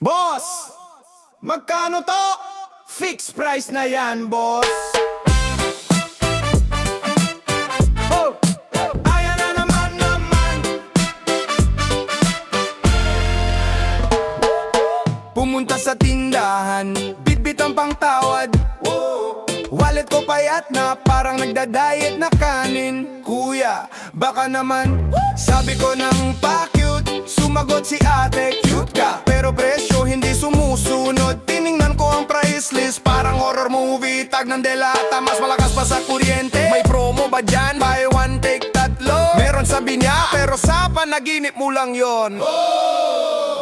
Boss, magkano to? Fixed price na yan, boss. Oh, ayan na naman. Pumunta sa tindahan, bitbit ang pangtawad. Wallet ko payat na parang nagda-diet na kanin. Kuya, baka naman. Sabi ko ng pa-cute, sumagot si ate, cute ka pero presyo hindi sumusunod. Tiningnan ko ang price list, parang horror movie. Tag ng delata, mas malakas pa sa kuryente. May promo ba dyan? Buy one, take tatlo. Meron sabi niya, pero sa panaginip mo lang yon.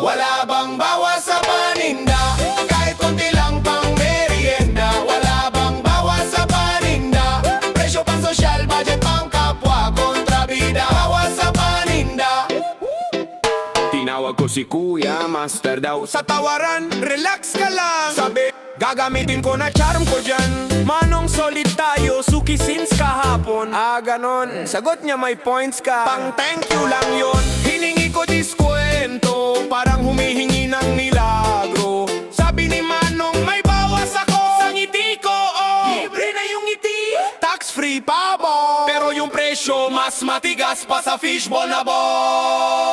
Wala bang bawas sa paninda? Kahit konti lang pang merienda. Wala bang bawas sa paninda? Presyo pang social, budget pang kapwa, kontrabida. Bawas sa paninda. Tinawag ko si Kuya, master daw sa tawaran. Relax ka lang, sabi, gagamitin ko na charm ko dyan. Manong solid tayo, suki since kahapon. Ah, ganon, sagot niya may points ka. Pang thank you lang yon. Hiningi ko diskwento, parang humihingi ng milagro. Sabi ni Manong may bawas ako. Sa ngiti ko, oh, libre na yung ngiti. Tax free pa bo, pero yung presyo mas matigas pa sa fishball na bo.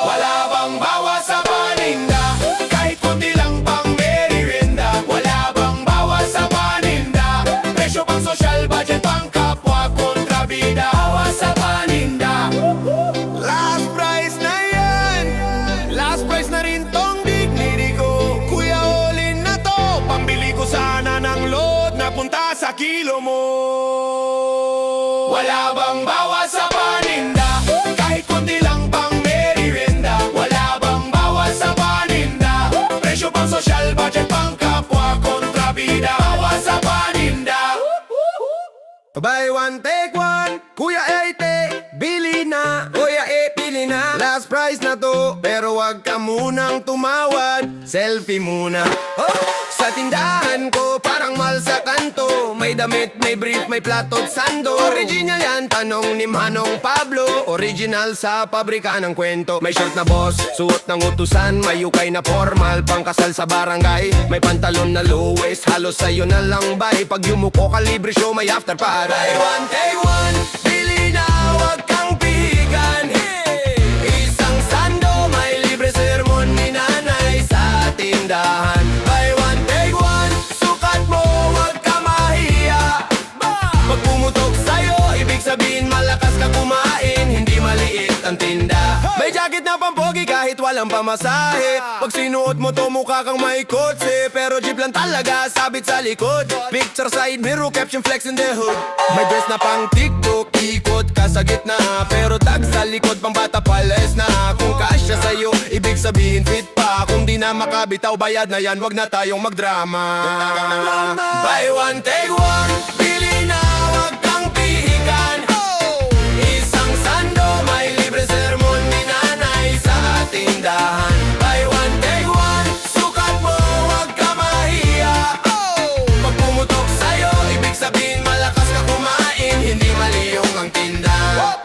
Wala bang bawas sa paninda? Kahit konti lang pang merienda. Wala bang bawas sa paninda? Presyo pang social, budget pang kapwa, kontrabida. Bawas sa paninda. Last price na yan. Last price na rin tong dignity ko. Kuya, all in na to. Pambili ko sana ng load na punta sa kilo mo. Wala bang bawas sa paninda? Kahit konti lang pang merienda. Wala bang bawas sa paninda? Presyo pang social, budget pang kapwa, kontrabida. Bawas sa paninda. Buy one, take one. Kuya, bili na. Kuya, bili na. Last price na to, pero wag ka munang tumawad. Selfie muna. Sa tindahan ko, parang mal sa kanto. May damit, may brief, may platot, sando. Original yan, tanong ni Manong Pablo. Original sa pabrika ng kwento. May shirt na boss, suot ng utusan. May ukay na formal, pangkasal sa barangay. May pantalon na low waist, halos sa'yo na lang bay. Pag yumuko ka libre show, may after para. Buy one, take one, bili na, wag kang pihigan. Isang sando, may libre sermon ni nanay sa tindahan. Buy one, take one, sukat mo, wag ka mahiya. Pag pumutok sa'yo, ibig sabihin malakas ka kumain. Hindi maliit ang tinda. May jacket na pampogi kahit walang pamasahe. Pag sinuot mo to, mukha kang may kotse. Pero jeep lang talaga, sabit sa likod. Picture side mirror, caption flex in the hood. May dress na pang TikTok, ikot ka sa gitna. Pero tag sa likod, pang bata pales na. Kung kasya sa'yo, ibig sabihin fit pa. Kung di na makabitaw, bayad na yan, wag na tayong magdrama. Buy one, take one, bili na, wag kang pihigan. Isang sando, may libre sermon ni nanay sa tindahan. Buy one, take one, sukat mo, wag ka mahiya. Pag pumutok sa'yo, ibig sabihin malakas ka kumain. Hindi mali yung ang tinda.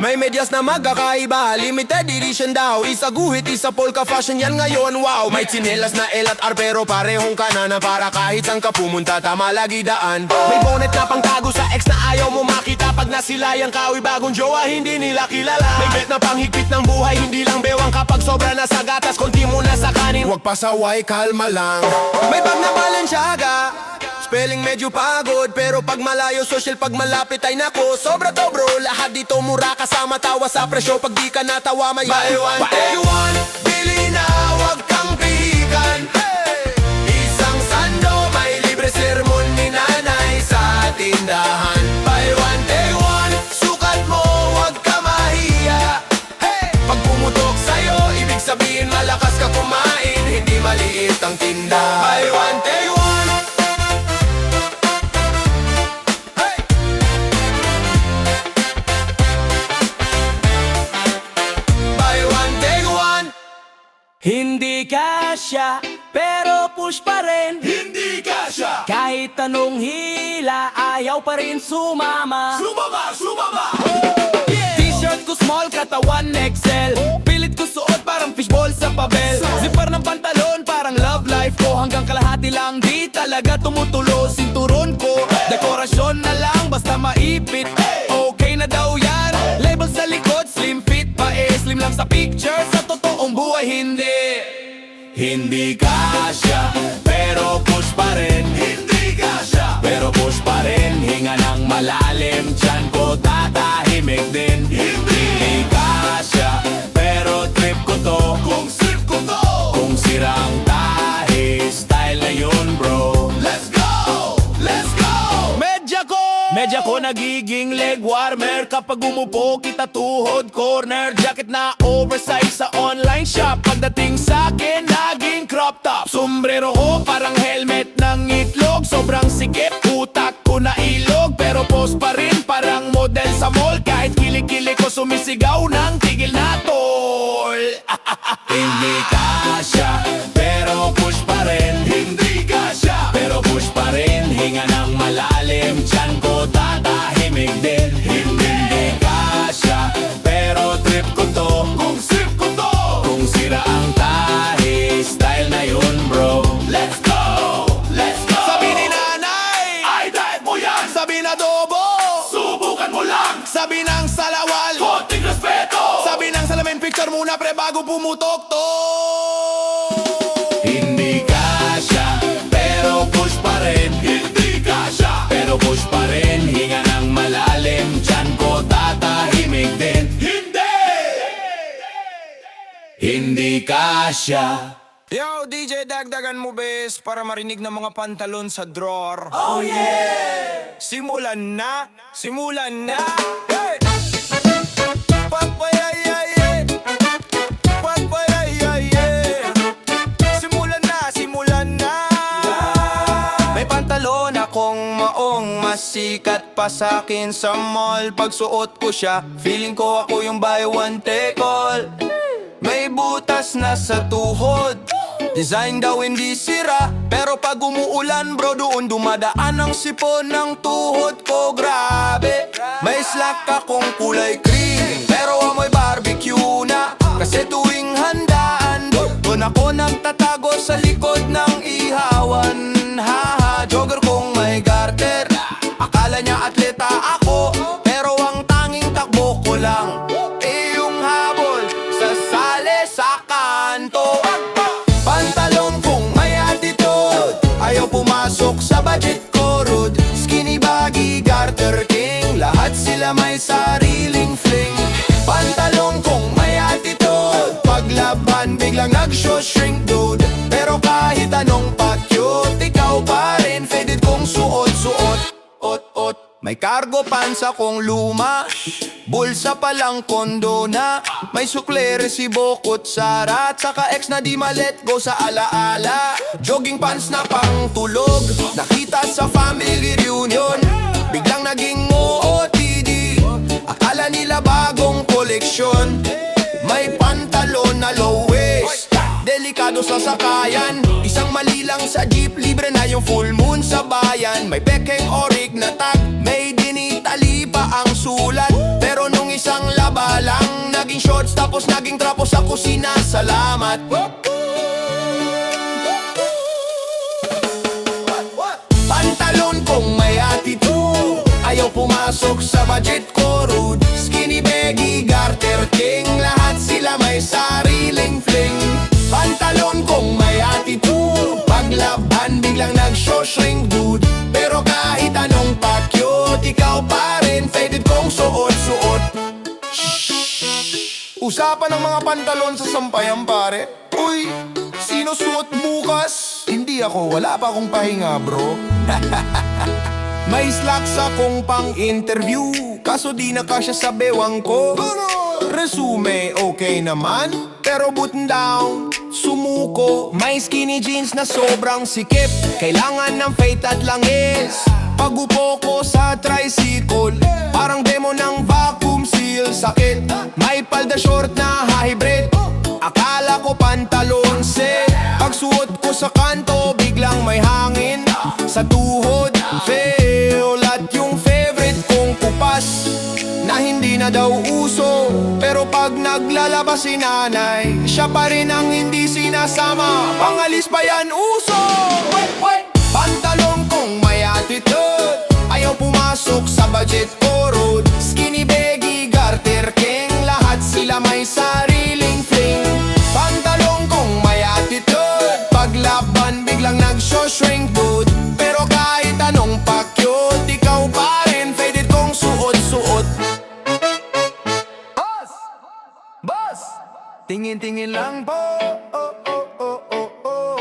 May medyas na magkakaiba, limited edition daw. Isa guhit, isa polka fashion yan ngayon, wow. May tsinelas na L at R pero parehong kanana. Para kahit saan ka pumunta, tama lagi daan. May bonnet na pangtago sa ex na ayaw mo makita. Pag nasilayan ka, uy bagong jowa, hindi nila kilala. May bet na panghigpit ng buhay, hindi lang bewang. Kapag sobra na sa gatas, konti mo na sa kanin. Huwag pasaway, kalma lang. May bag na Balenciaga, spelling medyo pagod, pero pag malayo social, pag malapit ay nako. Sobra to bro, lahat dito mura, kasama tawa sa presyo. Pag di ka natawa, may buy one, take one, bili na, wag kang pihigan. Isang sando, may libre sermon ni nanay sa tindahan. Buy one, take one, sukat mo, wag ka mahiya. Pag pumutok sa'yo, ibig sabihin malakas ka kumain. Hindi maliit ang tinda. Buy one, take one. Hindi kasya, pero push pa rin. Hindi kasya. Kahit anong hila, ayaw pa rin sumama. Sumama! T-shirt ko small, katawan XL. Pilit ko suot parang fishball sa pabel. Zipper ng pantalon parang love life ko. hanggang kalahati lang, di talaga tumutulo. Sinturon ko, dekorasyon na lang, basta maipit. Okay na daw yan, label sa likod, slim fit pa eh. Slim lang sa picture, sa totoong buhay hindi. Hindi kasya, pero push pa rin. Hindi kasya, pero push pa rin. Hinga ng malalim, tiyan ko tatahimik din. Hindi kasya, pero trip ko to. Kung trip ko to, kung sirang tahi, style na yun bro. Let's go, let's go. Medya ko nagiging leg warmer kapag umupo kita tuhod corner. Jacket na oversize sa online shop, pagdating sa akin naging crop top. Sombrero ko parang helmet ng itlog, sobrang sikip, utak ko na ilog. Pero pose pa rin parang model sa mall, kahit kilikili ko sumisigaw ng tigil na tol. Hindi kasya, pero push pa rin. Hindi kasya, pero push pa rin. Hinga ng malalim, tiyan ko tatahimik din. Hindi kasya, pero trip ko to. Kung trip ko to, kung sira ang tahi, style na yun bro. Let's go, let's go. Sabi ni nanay, ay diet mo yan. Sabi na adobo, subukan mo lang. Sabi ng salawal, konting respeto. Sabi ng salamin, picture muna pre bago pumutok to. Hindi kasya, pero push pa rin. Hindi kasya, pero push pa rin. Hinga ng malalim, tiyan ko tatahimik din. Hindi kasya. Yo, DJ, dagdagan mo bes para marinig ng mga pantalon sa drawer. Oh yeah! Simulan na, simulan na. Hey! Papayayaye, papayayaye. Simulan na, simulan na. May pantalon akong maong masikat pa sa'kin sa mall. Pagsuot ko siya, feeling ko ako yung buy one take all. May butas na sa tuhod, design daw hindi sira. Pero pag umuulan bro, doon dumadaan ang sipon ng tuhod ko. Grabe, may slack akong kulay cream, pero amoy barbecue na. Kasi tuwing handaan, doon ako nagtatago sa likod ng ihawan. Haha, jogger kong may garter, akala niya atleta ako, pero ang tanging takbo ko lang yung habol sa sale sa kanto. Pantalon kong may attitude, ayaw pumasok sa budget ko rude. Skinny baggy, garter king, lahat sila may sariling fling. Pantalon kong may attitude, paglaban biglang nag-show-shrink dude. Pero kahit anong pa-cute, ikaw pa rin faded kong suot-suot. Ot-ot, may cargo pants akong luma, bulsa palang kondo na. May sukle, resibo, kutsara, at saka ex na di ma-let go sa alaala. Jogging pants na pang tulog, nakita sa family reunion, biglang naging OOTD. Akala nila bagong koleksyon, may pantalon na low waist, delikado sa sakayan. Isang mali lang sa jeep, libre na yung full moon sa bayan. May pekeng orig na tag, may dinitali pa ang sulat. Pero nung isang laba lang, naging shorts tapos naging trapo sa kusina. Salamat. Pantalon kong may attitude, ayaw pumasok sa budget ko rude. Skinny baggy, garter king, lahat sila may sariling fling. Pantalon kong may attitude, paglaban biglang nag-show-shrink dude. Pero kahit anong pa-cute, ikaw pa rin faded kong suot-suot. Usapan ng mga pantalon sa sampayan pare. Uy, sino suot bukas? Hindi ako, wala pa akong pahinga bro. May slacks akong pang-interview, kaso di na kasya sa bewang ko. Resume okay naman, pero button down, sumuko. May skinny jeans na sobrang sikip, kailangan ng fate at langis. Pag-upo ko sa tricycle, parang demo ng vacuum seal. Sakit, may palda short na hybrid, akala ko pantalon set. Pagsuot ko sa kanto, biglang may hangin sa tuhod. Fail at yung favorite kong kupas, na hindi na daw uso. Pero pag naglalabas si nanay, siya pa rin ang hindi sinasama. Pangalis pa yan uso. Pantalong kong may attitude, ayaw pumasok sa budget ko road. Skinny baggy, garter king, lahat sila may sariling fling. Pantalong kong may attitude, paglaban biglang nagsho-shrink dude. Pero kahit anong pa-cute, ikaw pa rin faded kong suot-suot. Boss! Tingin-tingin lang po, oh, oh, oh, oh, oh.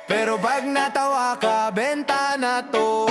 Pero pag natawa ka, benta na to.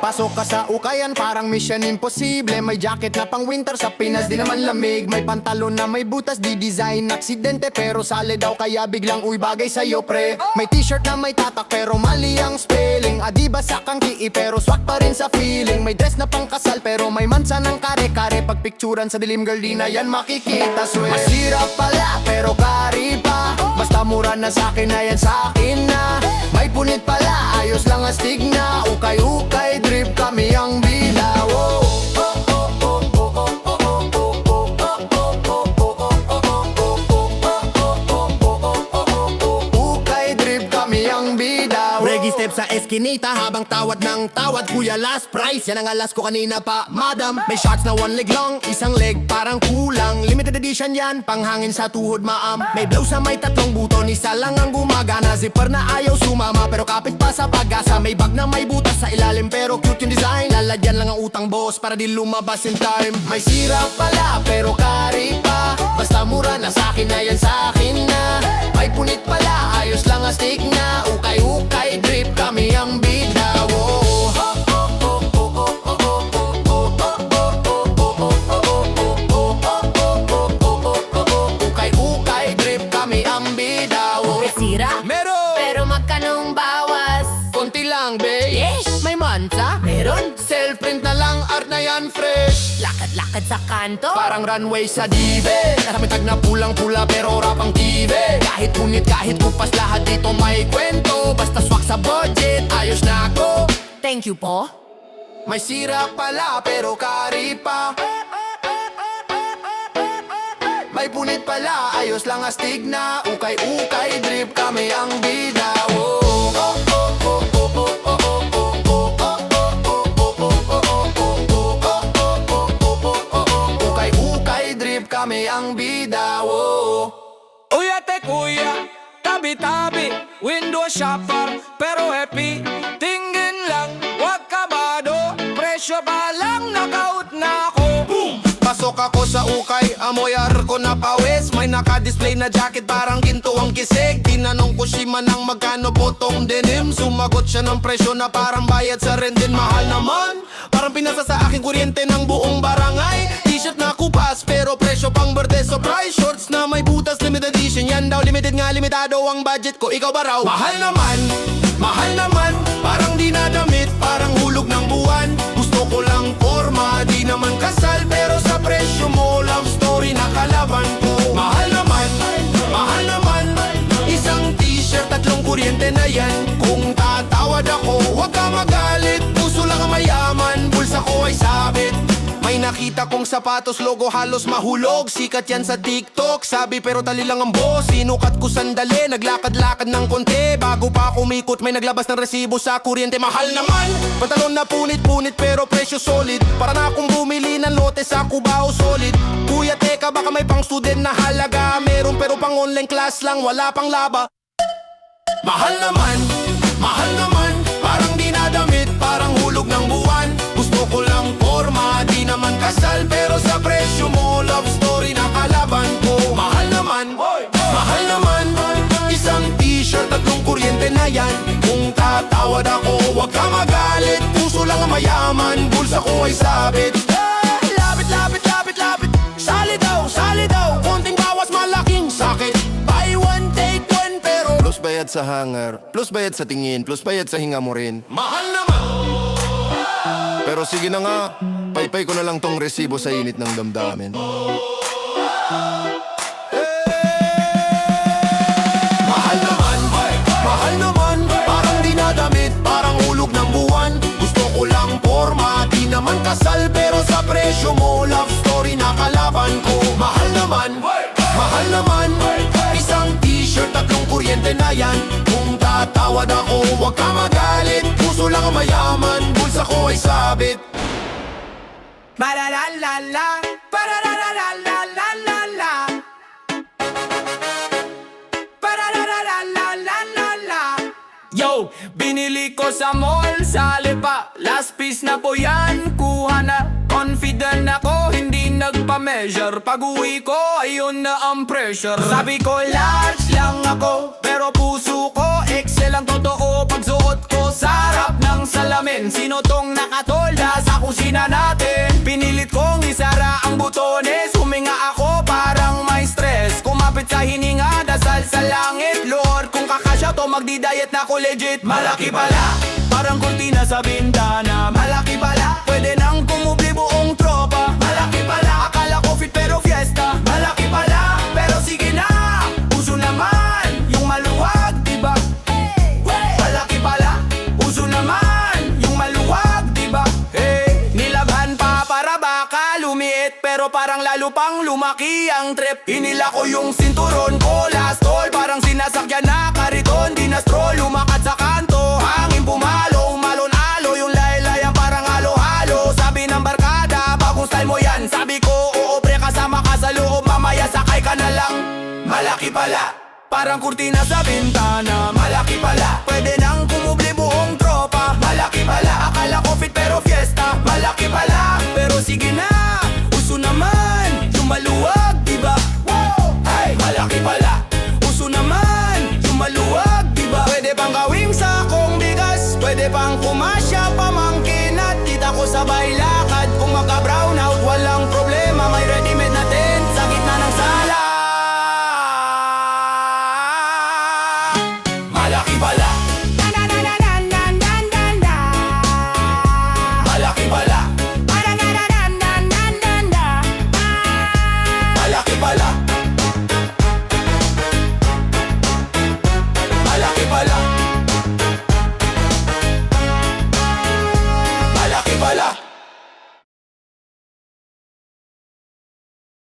Pasok ka sa ukayan, parang mission imposible. May jacket na pang winter, sa Pinas di naman lamig. May pantalon na may butas, di design aksidente. Pero sali daw kaya biglang uy bagay sa'yo pre. May t-shirt na may tatak pero mali ang spelling. Adidas sa kang kii pero swak pa rin sa feeling. May dress na pang kasal pero may mansa ng kare-kare. Pag picturan sa dilim girl di na yan makikita swear. Masira pala pero kari pa, basta mura na sa'kin na yan sa'kin na. May punit pala, ayos lang astig na. Ukay-ukay drip kami ang bida. Wow. Ukay drip kami ang bida. Reggae step sa eskinita habang tawad ng tawad. Kuya last price, yan ang alas ko kanina pa madam. May shots na one leg long, isang leg parang kulang. Limited edition yan, panghangin sa tuhod maam. May blouse na may tatlong buton, isa lang ang gumagana. Zipper na ayaw sumama pero kapit pa sa pag-asa. May bag na may butas sa ilalim pero cute yung design. Lalagyan lang ang utang boss para di lumabas in time. May sira pala pero kari pa, basta mura na sa'kin na yan sa'kin na. May punit pala, ayos lang astig na. Ukay-ukay drip kami ang bida. Wow. Ukay-ukay drip kami ang bida. Wow. Sira, Meron! pero magkanong bawas? Konti lang, babe. Yes! May mansa? Meron? Self-print na lang, art na yan fresh. Lakad-lakad sa kanto? Parang runway sa dive. May tag na pulang-pula pero rapang TV. Kahit punit, kahit kupas, lahat dito may kwento. Basta swak sa budget, ayos na ako. Thank you po. May sira pala pero kari pa. May punit pala, ayos lang astig na. Ukay-ukay drip kami ang bida. Ukay-ukay drip kami ang bida. Uy ate kuya, tabi-tabi, window shopper, pero happy. Tingin lang, wag kabado, presyo pa lang, knockout na ako. Pasok ako sa ukay, amoy arko na pawis. May naka-display na jacket, parang ginto ang kisig. Tinanong ko si Manang magkano po tong denim. Sumagot siya ng presyo na parang bayad sa rendin. Mahal naman, parang pinasa sa aking kuryente ng buong barangay. T-shirt na kupas, pero presyo pang birthday surprise. Shorts na may butas, limited edition. Yan daw, limited nga, limitado ang budget ko. Ikaw ba raw? Mahal naman, parang di na damit, parang hulog ng buwan. Gusto ko lang forma, di naman kasal, pero sa presyo mo, love story na kalaban ko. Mahal naman, isang t-shirt, tatlong kuryente na yan. Kung tatawad ako, huwag ka magalit. Puso lang ang mayaman, bulsa ko ay sabit. May nakita kong sapatos, logo halos mahulog. Sikat yan sa TikTok, sabi pero tali lang ang boss. Sinukat ko sandali, naglakad-lakad ng konti. Bago pa kumikot, may naglabas ng resibo sa kuryente. Mahal naman, pantalon na punit-punit pero presyo solid. Para na akong bumili ng lote sa Cubao solid. Kuya teka, baka may pang student na halaga. Meron pero pang online class lang, wala pang laba. Mahal naman, parang di na damit, parang hulog ng buwan. Gusto ko lang forma, di naman kasal, pero sa presyo mo, love story na kalaban ko. Mahal naman, isang t-shirt, tatlong kuryente na yan. Kung tatawad ako, huwag ka magalit. Puso lang ang mayaman, bulsa ko ay sabit. Lapit, sali daw, konting bawas, malaking sakit. Buy one, take one, pero plus bayad sa hangar, plus bayad sa tingin, plus bayad sa hinga mo rin. Mahal naman! Pero sige na nga, paypay ko na lang tong resibo sa init ng damdamin. Mahal naman, parang di na damit, parang hulog ng buwan. Gusto ko lang forma, kasal pero sa presyo mo love story na kalaban ko. Mahal naman isang t-shirt, tatlong kuryente na yan. Kung tatawad ako, huwag ka magalit. Puso lang ang mayaman, bulsa ko ay sabit. Ba-da-da-la-la, ba-da-da-da-la-la-la-la. Ba-da-da-da-la-la-la-la. Yo, binili ko sa mall, sa Lipa. Last piece na po yan, kuha na. Confident ako, hindi nagpa-measure. Pag uwi ko, ayun na ang pressure. Sabi ko large lang ako, pero puso ko XL ang totoo. Pagsuot ko sa harap ng salamin, sino tong nakatolda sa kusina natin? Pinilit kong isara ang butones, huminga ako parang may stress. Kumapit sa hininga, dasal sa langit. Lord, kung kakasya to, magdi-diet na ko legit. Malaki pala, parang kurtina sa bintana. Malaki pala, pwede nang kumubli buong tropa. Malaki pala, akala ko fit pero fiesta. Malaki pala, pero sige na, uso naman yung maluwag, diba? Malaki pala, uso naman yung maluwag, diba? Hey, nilabhan pa para baka lumiit, pero parang lalo pang lumaki ang trip. Hinila ko yung sinturon ko, last all, parang sinasakyan na kariton. Di na stroll, lumakat sa kanto, hangin pumalo, umalon-alo. Yung laylayan parang halo-halo. Sabi ng barkada, bagong style mo yan. Sabi ko, oo pre, kasama ka sa loob, mamaya sakay ka na lang. Malaki pala, parang kurtina sa bintana. Malaki pala, pwede nang kumubli buong tropa. Malaki pala, akala ko fit pero fiesta. Malaki pala, pero sige na, uso naman yung maluwag, diba? Ay, malaki pala, uso naman yung maluwag, diba? Pwede pang gawing sakong bigas, pwede pang kumasya pamangkin. At kita ko sabay lakad, kung maka-brown out, walang problema. May ready-made na tent sa gitna ng sala. Malaki pala,